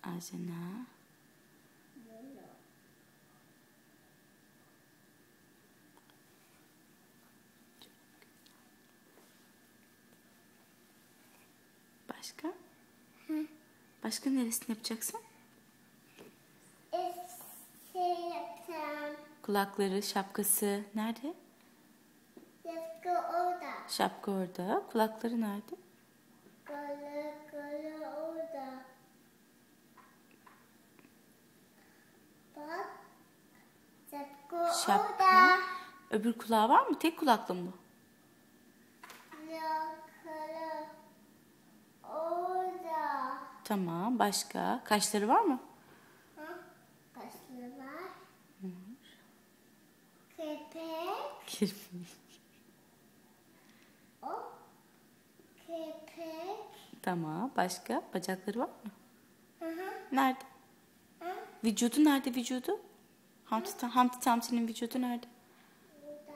Azena. Başka? Başka neresini yapacaksın? Yapacağım. Kulakları, şapkası nerede? Şapka orada. Şapka orada. Kulakları nerede? Kulakları orada. Bak. Şapka orada. Öbür kulağı var mı? Tek kulaklı mı bu? Kulakları orada. Tamam. Başka? Kaşları var mı? Kaşları var. Köpek. O köpek. Tamam. Başka? Bacakları var mı? Hı. Nerede? Vücudu nerede vücudu? Humpty Dumpty'nin vücudu nerede? Burada.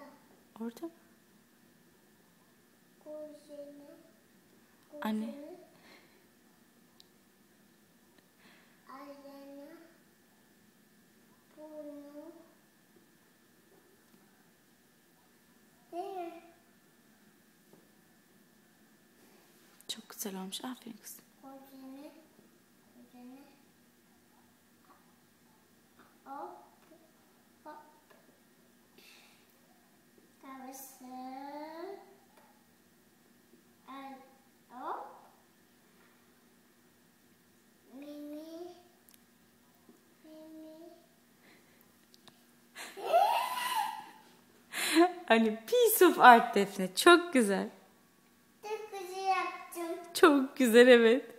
Orada mı? Kuzeni. Anne. Ayağını. Burnu. Değil mi? Çok güzel olmuş. Aferin kızım. Kuzeni. Hop. Hop. Kavası. Hop. Mimi. Hani piece of art Defne. Çok güzel. Çok güzel yaptım. Çok güzel evet.